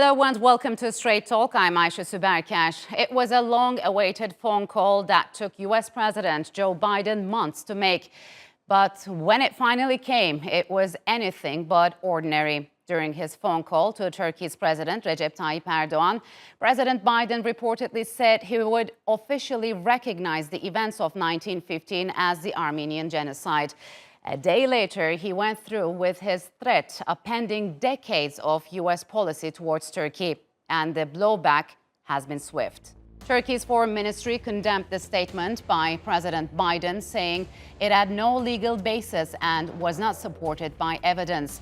Hello and welcome to Straight Talk. I'm Aisha Subarkash. It was a long-awaited phone call that took U.S. President Joe Biden months to make. But when it finally came, it was anything but ordinary. During his phone call to Turkey's President Recep Tayyip Erdogan, President Biden reportedly said he would officially recognize the events of 1915 as the Armenian Genocide. A day later, he went through with his threat, appending decades of U.S. policy towards Turkey, and the blowback has been swift. Turkey's foreign ministry condemned the statement by President Biden, saying it had no legal basis and was not supported by evidence.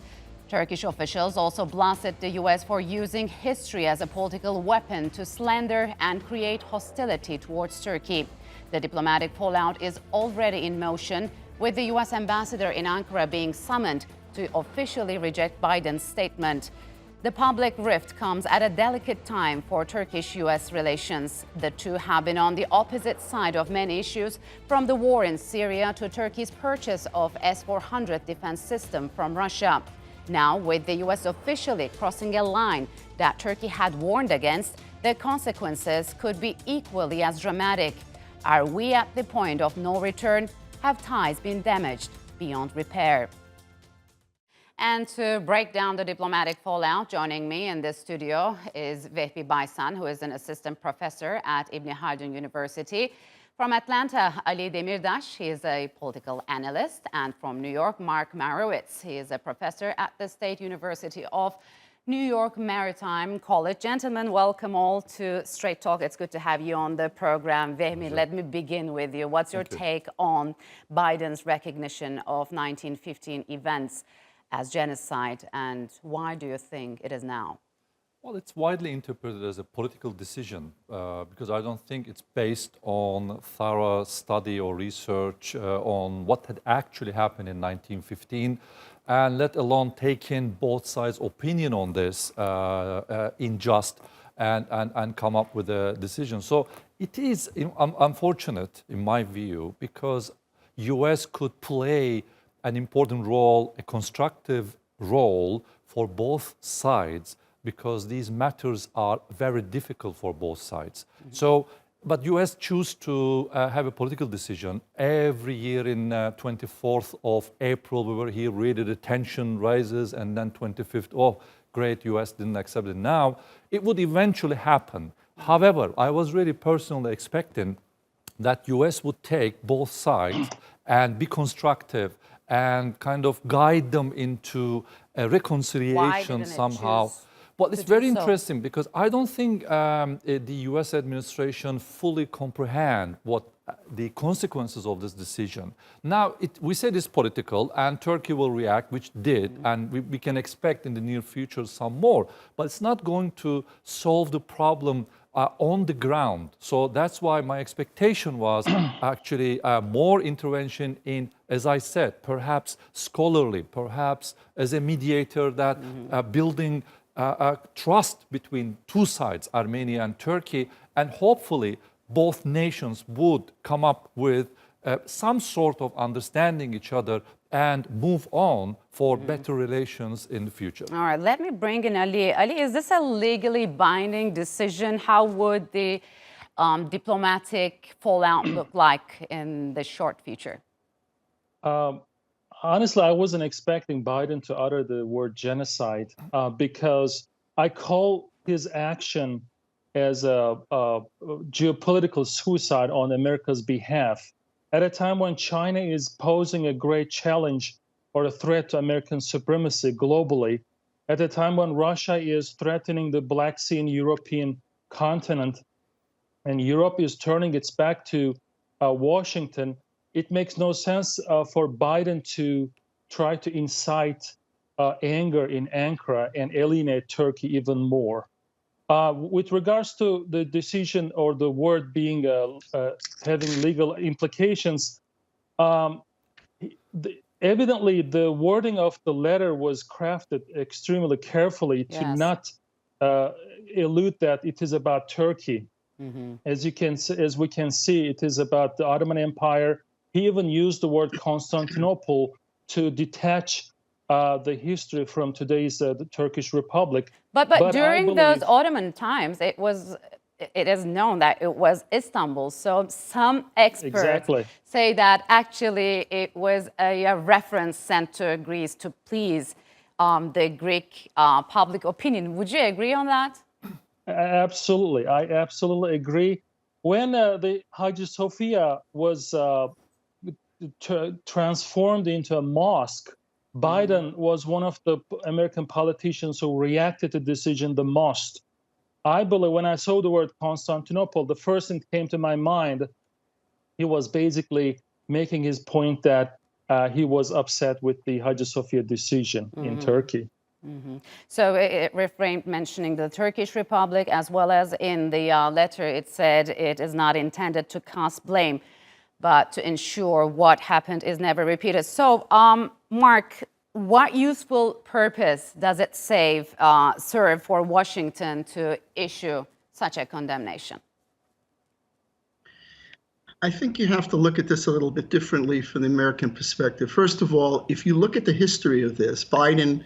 Turkish officials also blasted the U.S. for using history as a political weapon to slander and create hostility towards Turkey. The diplomatic fallout is already in motion, with the U.S. ambassador in Ankara being summoned to officially reject Biden's statement. The public rift comes at a delicate time for Turkish-U.S. relations. The two have been on the opposite side of many issues, from the war in Syria to Turkey's purchase of S-400 defense system from Russia. Now, with the U.S. officially crossing a line that Turkey had warned against, the consequences could be equally as dramatic. Are we at the point of no return? Have ties been damaged beyond repair? And to break down the diplomatic fallout, joining me in this studio is Vehbi Baysan, who is an assistant professor at Haldun University. From Atlanta, Ali Demirdas, he is a political analyst. And from New York, Meirowitz, he is a professor at the State University of New York Maritime College. Gentlemen, welcome all to Straight Talk. It's good to have you on the program. Vehbi, let me begin with you. What's your take on Biden's recognition of 1915 events as genocide, and why do you think it is now? Well, it's widely interpreted as a political decision because I don't think it's based on thorough study or research on what had actually happened in 1915, and let alone take in both sides' opinion on this in just and come up with a decision. So it is unfortunate, in my view, because U.S. could play an important role, a constructive role for both sides, because these matters are very difficult for both sides. So, but U.S. choose to have a political decision. Every year in 24th of April, we were here, really the tension rises, and then 25th, oh, great, U.S. didn't accept it. Now, it would eventually happen. However, I was really personally expecting that U.S. would take both sides and be constructive and kind of guide them into a reconciliation somehow. Well, it's very interesting because I don't think the U.S. administration fully comprehend what the consequences of this decision. Now, we said it's political, and Turkey will react, which did, and we can expect in the near future some more. But it's not going to solve the problem on the ground. So that's why my expectation was actually more intervention in, as I said, perhaps scholarly, perhaps as a mediator that building trust between two sides, Armenia and Turkey, and hopefully both nations would come up with some sort of understanding each other and move on for better relations in the future. All right, let me bring in Ali. Ali, is this a legally binding decision? How would the diplomatic fallout look like in the short future? Honestly, I wasn't expecting Biden to utter the word genocide because I call his action as a geopolitical suicide on America's behalf. At a time when China is posing a great challenge or a threat to American supremacy globally, at a time when Russia is threatening the Black Sea and European continent, and Europe is turning its back to Washington, it makes no sense for Biden to try to incite anger in Ankara and alienate Turkey even more. With regards to the decision or the word being having legal implications, evidently the wording of the letter was crafted extremely carefully to not elude that it is about Turkey. As we can see, it is about the Ottoman Empire. He even used the word Constantinople to detach the history from today's the Turkish Republic. But I during those believe- Ottoman times, it is known that it was Istanbul. So some experts Exactly. say that actually it was a reference sent to Greece to please the Greek public opinion. Would you agree on that? Absolutely, I absolutely agree. When the Hagia Sophia was transformed into a mosque, Biden was one of the American politicians who reacted to the decision the most. I believe when I saw the word Constantinople, the first thing that came to my mind, he was basically making his point that he was upset with the Hagia Sophia decision in Turkey. So it refrained mentioning the Turkish Republic, as well as in the letter it said it is not intended to cast blame, but to ensure what happened is never repeated. So, Mark, what useful purpose does it serve for Washington to issue such a condemnation? I think you have to look at this a little bit differently from the American perspective. First of all, if you look at the history of this, Biden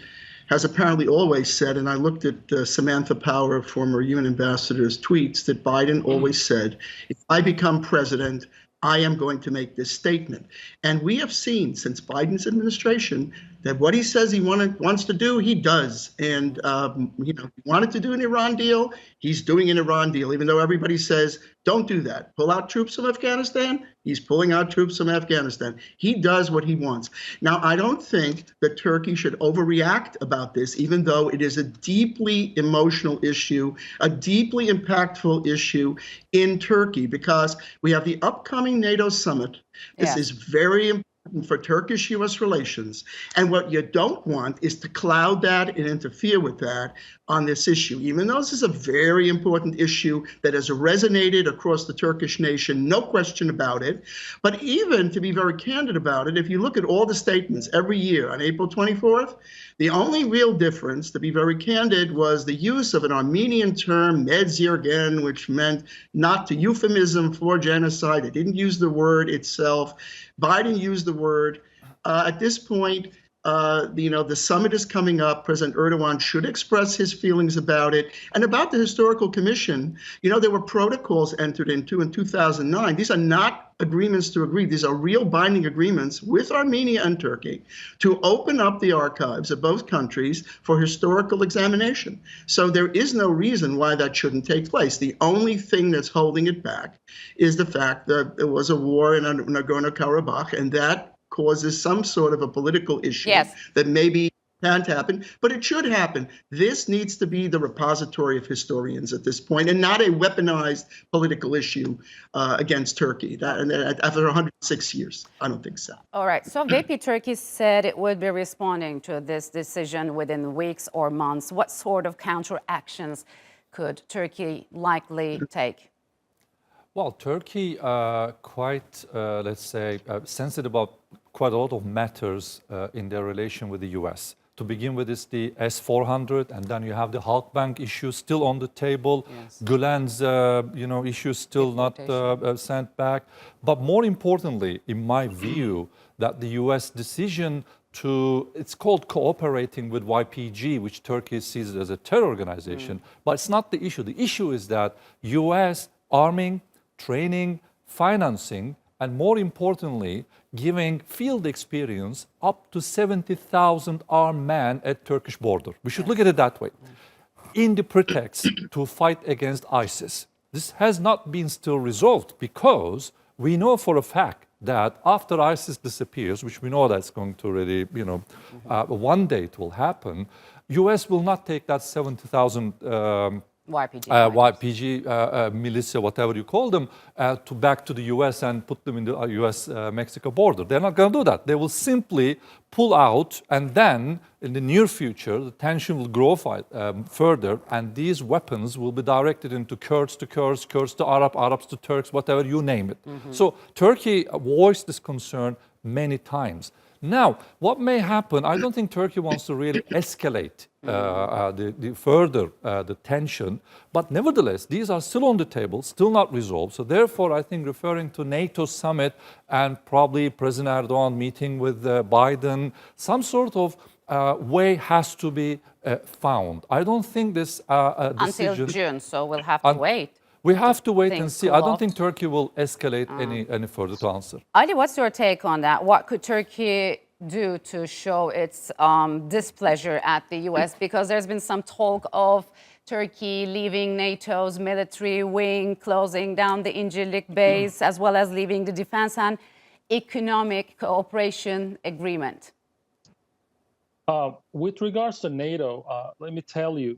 has apparently always said, and I looked at Samantha Power, former UN ambassador's tweets, that Biden always said, if I become president, I am going to make this statement. And we have seen since Biden's administration that what he says he wants to do, he does. And he wanted to do an Iran deal, he's doing an Iran deal, even though everybody says, don't do that. Pull out troops from Afghanistan. He's pulling out troops from Afghanistan. He does what he wants. Now, I don't think that Turkey should overreact about this, even though it is a deeply emotional issue, a deeply impactful issue in Turkey, because we have the upcoming NATO summit. This is very important for Turkish-U.S. relations. And what you don't want is to cloud that and interfere with that on this issue, even though this is a very important issue that has resonated across the Turkish nation, no question about it. But even to be very candid about it, if you look at all the statements every year on April 24th, the only real difference, to be very candid, was the use of an Armenian term, medzirgen, which meant not to euphemism for genocide. It didn't use the word itself. Biden used the word. At this point, the summit is coming up. President Erdogan should express his feelings about it. And about the Historical Commission, there were protocols entered into in 2009. These are not agreements to agree. These are real binding agreements with Armenia and Turkey to open up the archives of both countries for historical examination. So there is no reason why that shouldn't take place. The only thing that's holding it back is the fact that there was a war in Nagorno-Karabakh, and that causes some sort of a political issue that maybe can't happen, but it should happen. This needs to be the repository of historians at this point, and not a weaponized political issue against Turkey. After 106 years, I don't think so. All right. So Vehbi Turkey said it would be responding to this decision within weeks or months. What sort of counteractions could Turkey likely take? Well, Turkey quite, let's say, sensitive about quite a lot of matters in their relation with the U.S. To begin with is the S-400, and then you have the Halkbank issue still on the table. Gülen's, issue still not sent back. But more importantly, in my view, that the U.S. decision it's called cooperating with YPG, which Turkey sees as a terror organization, but it's not the issue. The issue is that U.S. arming, training, financing, and more importantly, giving field experience up to 70,000 armed men at Turkish border. We should look at it that way. In the pretext to fight against ISIS. This has not been still resolved, because we know for a fact that after ISIS disappears, which we know that's going to really, one day it will happen, US will not take that 70,000 YPG militia, whatever you call them, back to the US and put them in the US-Mexico border. They're not going to do that. They will simply pull out, and then in the near future, the tension will grow further, and these weapons will be directed into Kurds to Kurds, Kurds to Arabs to Turks, whatever you name it. So Turkey voiced this concern many times. Now, what may happen, I don't think Turkey wants to really escalate the tension, but nevertheless, these are still on the table, still not resolved. So therefore, I think referring to NATO summit and probably President Erdogan meeting with Biden, some sort of way has to be found. I don't think this decision... Until June, so we'll have to wait. We have to wait and things see. cool I don't off. think Turkey will escalate any further to answer. Ali, what's your take on that? What could Turkey do to show its displeasure at the U.S.? Because there's been some talk of Turkey leaving NATO's military wing, closing down the Incirlik base, as well as leaving the defense and economic cooperation agreement. With regards to NATO, let me tell you,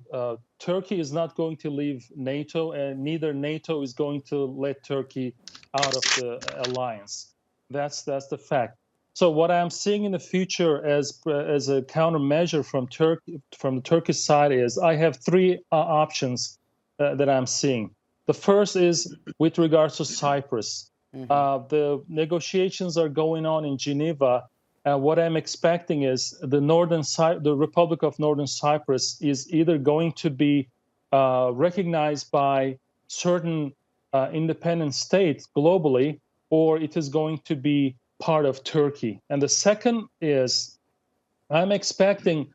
Turkey is not going to leave NATO, and neither NATO is going to let Turkey out of the alliance. That's the fact. So what I'm seeing in the future as a countermeasure from the Turkish side is I have three options that I'm seeing. The first is with regards to Cyprus. The negotiations are going on in Geneva. What I'm expecting is the Republic of Northern Cyprus is either going to be recognized by certain independent states globally, or it is going to be part of Turkey. And the second is I'm expecting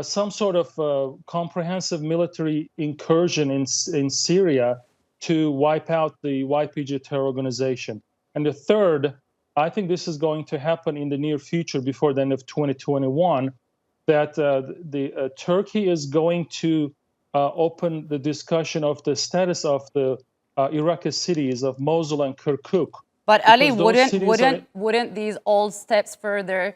some sort of comprehensive military incursion in Syria to wipe out the YPG terror organization. And the third, I think this is going to happen in the near future before the end of 2021, that Turkey is going to open the discussion of the status of the Iraqi cities of Mosul and Kirkuk. But Ali, wouldn't these all steps further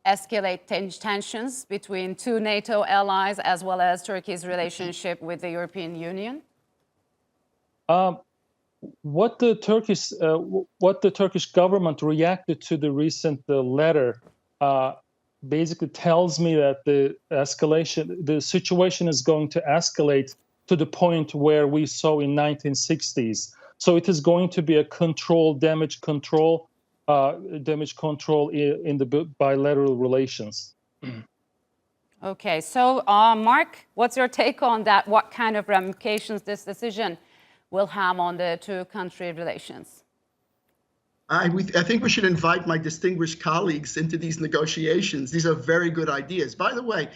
escalate tensions between two NATO allies as well as Turkey's relationship with the European Union? What the Turkish government reacted to the recent letter basically tells me that the situation is going to escalate to the point where we saw in 1960s. So it is going to be a damage control in the bilateral relations. Okay, so Mark, what's your take on that? What kind of ramifications this decision will have on the two-country relations? I think we should invite my distinguished colleagues into these negotiations. These are very good ideas. By the way,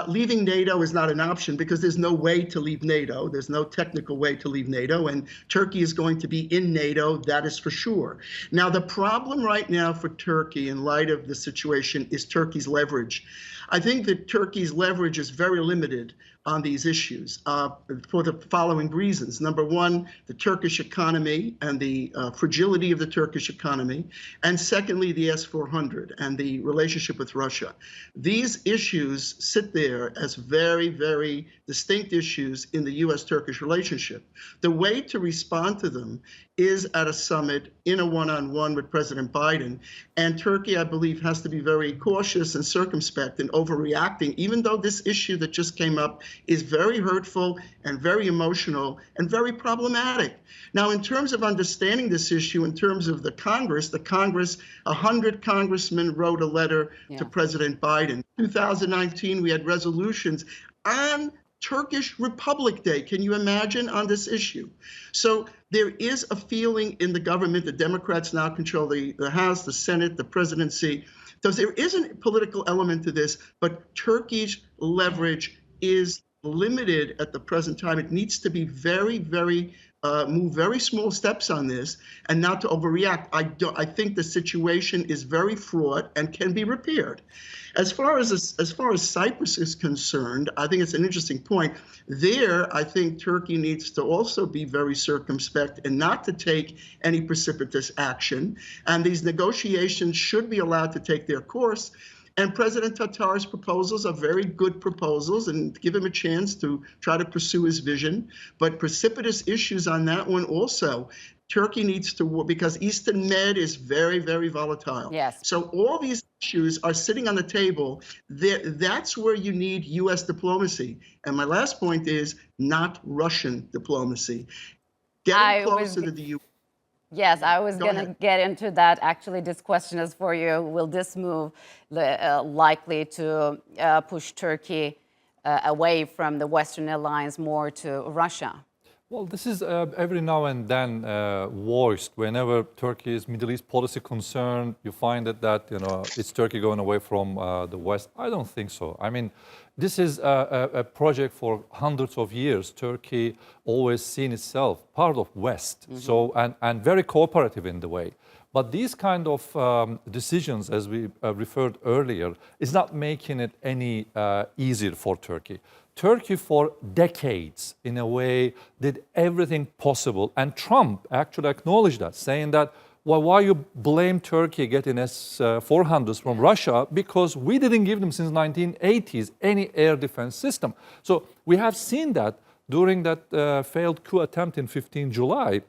leaving NATO is not an option because there's no way to leave NATO. There's no technical way to leave NATO, and Turkey is going to be in NATO, that is for sure. Now, the problem right now for Turkey in light of the situation is Turkey's leverage. I think that Turkey's leverage is very limited on these issues for the following reasons. Number one, the Turkish economy and the fragility of the Turkish economy. And secondly, the S-400 and the relationship with Russia. These issues sit there as very, very distinct issues in the U.S.-Turkish relationship. The way to respond to them is at a summit in a one-on-one with President Biden. And Turkey, I believe, has to be very cautious and circumspect in overreacting, even though this issue that just came up is very hurtful and very emotional and very problematic. Now, in terms of understanding this issue, in terms of the Congress, 100 congressmen wrote a letter to President Biden. In 2019, we had resolutions on Turkish Republic Day, can you imagine, on this issue? So there is a feeling in the government, the Democrats now control the House, the Senate, the presidency. So there is a political element to this, but Turkey's leverage is limited at the present time. It needs to be very, very move very small steps on this and not to overreact. I think the situation is very fraught and can be repaired. As far as Cyprus is concerned, I think it's an interesting point. There, I think Turkey needs to also be very circumspect and not to take any precipitous action. And these negotiations should be allowed to take their course. And President Tatar's proposals are very good proposals and give him a chance to try to pursue his vision. But precipitous issues on that one also, Turkey needs to work because Eastern Med is very, very volatile. Yes. So all these issues are sitting on the table. That's where you need U.S. diplomacy. And my last point is not Russian diplomacy. Getting closer to the U.S. Yes, I was going to get into that. Actually, this question is for you. Will this move likely to push Turkey away from the Western alliance more to Russia? Well, this is every now and then voiced whenever Turkey's Middle East policy concerned. You find that it's Turkey going away from the West. I don't think so. I mean, this is a project for hundreds of years. Turkey always seen itself part of West, so and very cooperative in the way. But these kind of decisions, as we referred earlier, is not making it any easier for Turkey. Turkey for decades, in a way, did everything possible. And Trump actually acknowledged that, saying that, well, why you blame Turkey getting S-400s from Russia? Because we didn't give them since 1980s any air defense system. So we have seen that during that failed coup attempt in 15 July.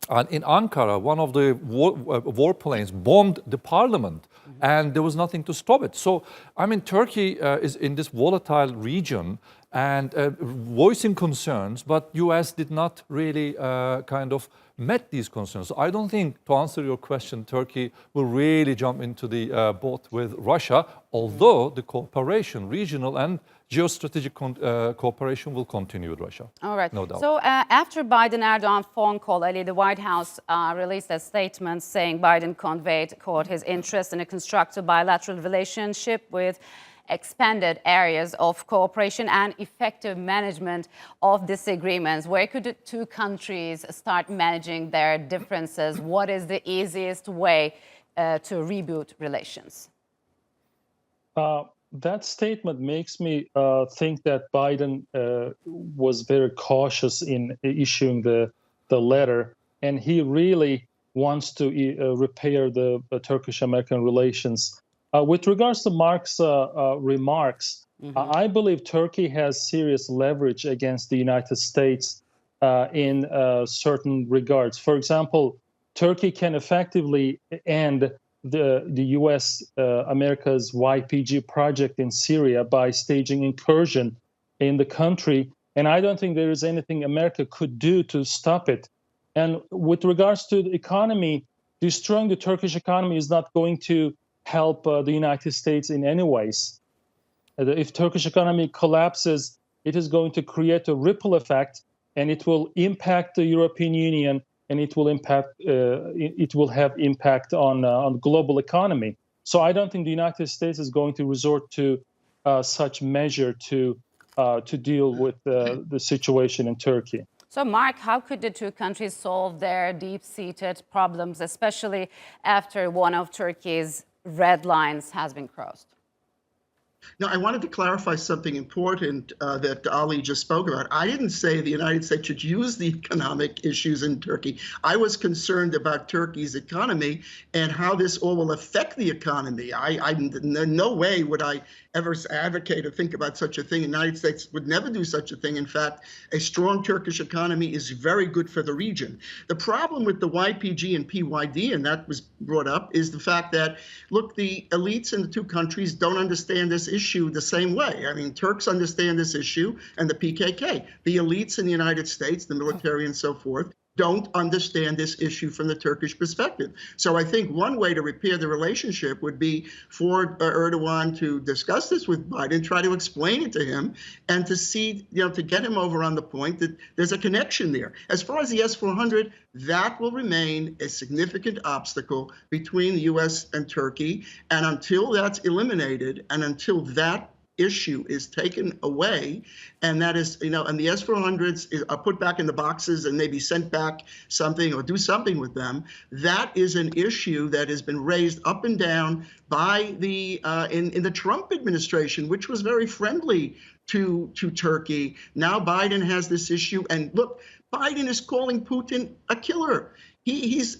And in Ankara, one of the warplanes bombed the parliament, and there was nothing to stop it. So, I mean, Turkey is in this volatile region and voicing concerns, but U.S. did not really kind of met these concerns. So I don't think, to answer your question, Turkey will really jump into the boat with Russia, although the cooperation, regional and geostrategic cooperation will continue with Russia. All right. No doubt. So after Biden-Erdogan phone call, Ali, the White House released a statement saying Biden conveyed, quote, his interest in a constructive bilateral relationship with expanded areas of cooperation and effective management of disagreements. Where could the two countries start managing their differences? What is the easiest way to reboot relations? That statement makes me think that Biden was very cautious in issuing the letter, and he really wants to repair the Turkish-American relations. With regards to Mark's remarks, I believe Turkey has serious leverage against the United States in certain regards. For example, Turkey can effectively end the U.S. America's YPG project in Syria by staging incursion in the country, and I don't think there is anything America could do to stop it. And with regards to the economy, destroying the Turkish economy is not going to help the United States in any ways. If Turkish economy collapses, it is going to create a ripple effect, and it will impact the European Union, and it will have impact on global economy. So I don't think the United States is going to resort to such measure to deal with the situation in Turkey. So, Mark, how could the two countries solve their deep-seated problems, especially after one of Turkey's red lines has been crossed? Now, I wanted to clarify something important that Ali just spoke about. I didn't say the United States should use the economic issues in Turkey. I was concerned about Turkey's economy and how this all will affect the economy. In no way would I ever advocate or think about such a thing. The United States would never do such a thing. In fact, a strong Turkish economy is very good for the region. The problem with the YPG and PYD, and that was brought up, is the fact that, look, the elites in the two countries don't understand this issue the same way. I mean, Turks understand this issue and the PKK. The elites in the United States, the military and so forth, don't understand this issue from the Turkish perspective. So I think one way to repair the relationship would be for Erdogan to discuss this with Biden, try to explain it to him, and to see, to get him over on the point that there's a connection there. As far as the S-400, that will remain a significant obstacle between the U.S. and Turkey. And until that's eliminated, and until that issue is taken away, and that is, and the S-400s are put back in the boxes and maybe sent back something or do something with them, that is an issue that has been raised up and down by the in the Trump administration, which was very friendly to Turkey. Now Biden has this issue, and look, Biden is calling Putin a killer. He's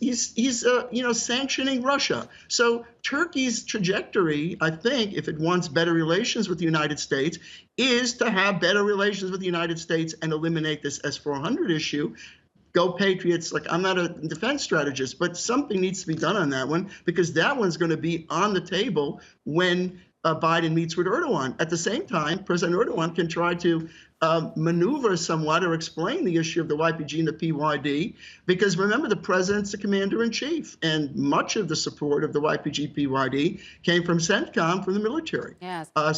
sanctioning Russia. So Turkey's trajectory, I think, if it wants better relations with the United States, is to have better relations with the United States and eliminate this S-400 issue. Go Patriots. Like, I'm not a defense strategist, but something needs to be done on that one, because that one's going to be on the table when Biden meets with Erdogan. At the same time, President Erdogan can try to maneuver somewhat or explain the issue of the YPG and the PYD, because remember, the president's the commander-in-chief, and much of the support of the YPG PYD came from CENTCOM, from the military. Yes. I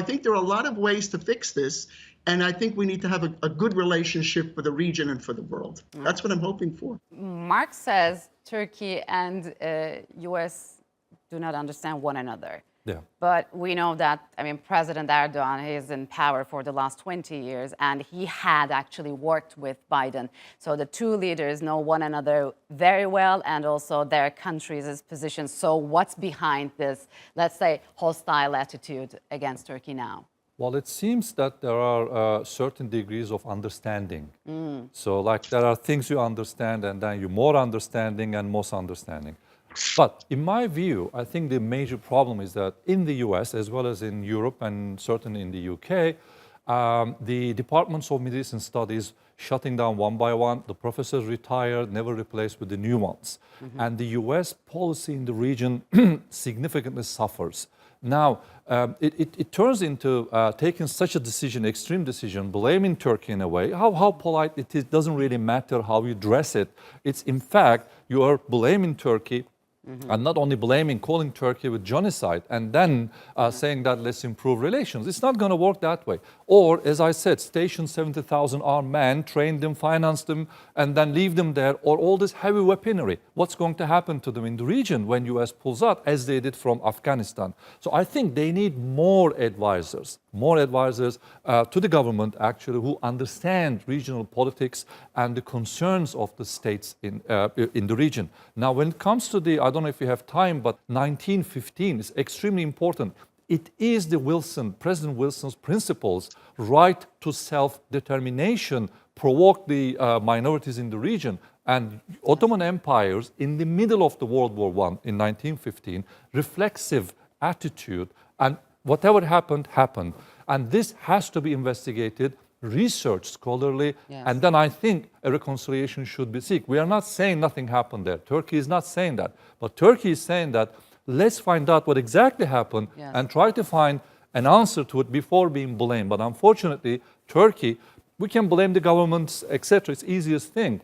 think there are a lot of ways to fix this. And I think we need to have a good relationship for the region and for the world. That's what I'm hoping for. Mark says Turkey and U.S. do not understand one another. Yeah. But we know that, I mean, President Erdogan is in power for the last 20 years, and he had actually worked with Biden. So the two leaders know one another very well, and also their countries' positions. So what's behind this, let's say, hostile attitude against Turkey now? Well, it seems that there are certain degrees of understanding. So like there are things you understand, and then you more understanding and most understanding. But in my view, I think the major problem is that in the US, as well as in Europe and certainly in the UK, the departments of Middle Eastern Studies shutting down one by one, the professors retired, never replaced with the new ones. And the US policy in the region significantly suffers. Now, it turns into taking such a decision, extreme decision, blaming Turkey in a way. How polite it is doesn't really matter how you dress it. It's in fact, you are blaming Turkey. And not only blaming, calling Turkey with genocide, and then saying that let's improve relations. It's not going to work that way. Or, as I said, station 70,000 armed men, train them, finance them, and then leave them there, or all this heavy weaponry. What's going to happen to them in the region when US pulls out, as they did from Afghanistan? So I think they need more advisors to the government, actually, who understand regional politics and the concerns of the states in the region. Now, when it comes to the, I don't know if you have time, but 1915 is extremely important. It is the President Wilson's principles, right to self-determination, provoked the minorities in the region. And Ottoman empires, in the middle of the World War I in 1915, reflexive attitude, and whatever happened, happened. And this has to be investigated, researched scholarly, and then I think a reconciliation should be sought. We are not saying nothing happened there. Turkey is not saying that. But Turkey is saying that let's find out what exactly happened and try to find an answer to it before being blamed. But unfortunately, Turkey, we can blame the governments, etc. It's the easiest thing.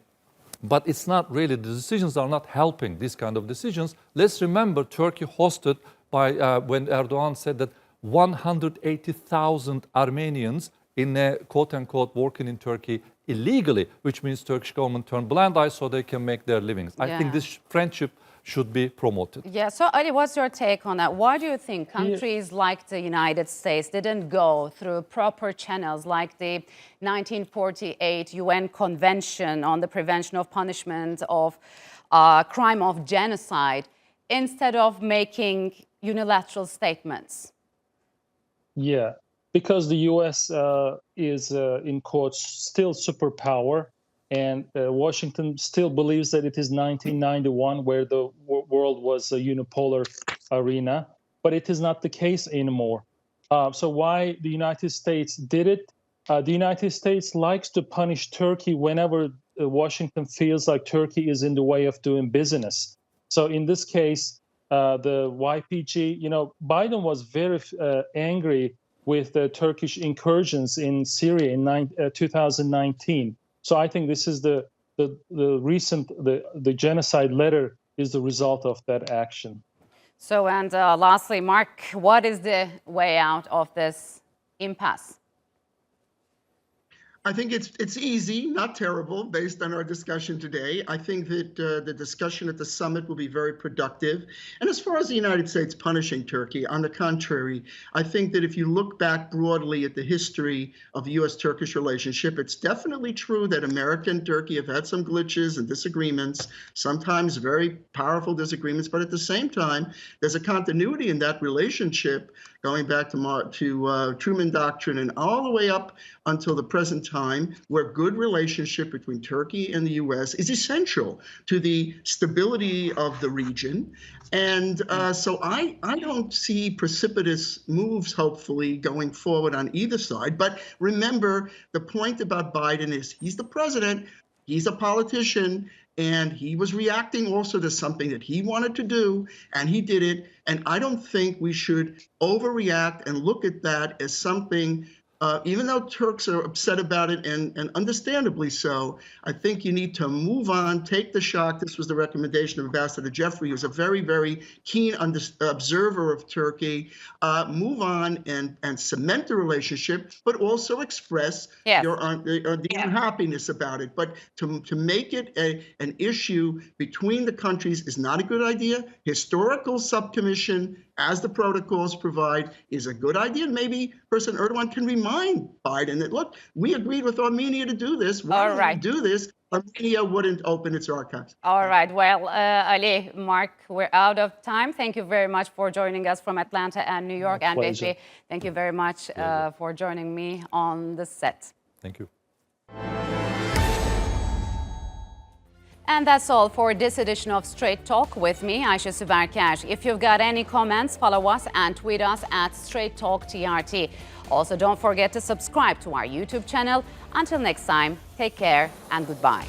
But it's not really, the decisions are not helping these kind of decisions. Let's remember Turkey hosted by, when Erdogan said that 180,000 Armenians in a quote-unquote working in Turkey illegally, which means Turkish government turned blind eye so they can make their livings. I think this friendship should be promoted. Yeah, so Ali, what's your take on that? Why do you think countries like the United States didn't go through proper channels like the 1948 UN Convention on the Prevention of Punishment of crime of genocide instead of making unilateral statements? Yeah, because the U.S. is, in quotes, still superpower, and Washington still believes that it is 1991, where the world was a unipolar arena, but it is not the case anymore. So why the United States did it? The United States likes to punish Turkey whenever Washington feels like Turkey is in the way of doing business. So in this case, the YPG, Biden was very angry with the Turkish incursions in Syria in 2019. So I think this is the genocide letter is the result of that action. So, and lastly, Mark, what is the way out of this impasse? I think it's easy, not terrible, based on our discussion today. I think that the discussion at the summit will be very productive. And as far as the United States punishing Turkey, on the contrary, I think that if you look back broadly at the history of the U.S.-Turkish relationship, it's definitely true that America and Turkey have had some glitches and disagreements, sometimes very powerful disagreements, but at the same time, there's a continuity in that relationship going back to Truman Doctrine and all the way up until the present time, where good relationship between Turkey and the U.S. is essential to the stability of the region. And so I don't see precipitous moves, hopefully, going forward on either side. But remember, the point about Biden is he's the president, he's a politician, and he was reacting also to something that he wanted to do, and he did it. And I don't think we should overreact and look at that as something even though Turks are upset about it, and understandably so, I think you need to move on, take the shock. This was the recommendation of Ambassador Jeffrey, who's a very, very keen observer of Turkey. Move on and cement the relationship, but also express the unhappiness about it. But to make it an issue between the countries is not a good idea. Historical subcommission, as the protocols provide, is a good idea. Maybe President Erdogan can remind Biden that, look, we agreed with Armenia to do this. Why don't we do this? Armenia wouldn't open its archives. All right. Well, Ali, Mark, we're out of time. Thank you very much for joining us from Atlanta and New York. And Vehbi, thank you very much for joining me on the set. Thank you. And that's all for this edition of Straight Talk with me, Ayşe Süberkaş. If you've got any comments, follow us and tweet us at Straight Talk TRT. Also, don't forget to subscribe to our YouTube channel. Until next time, take care and goodbye.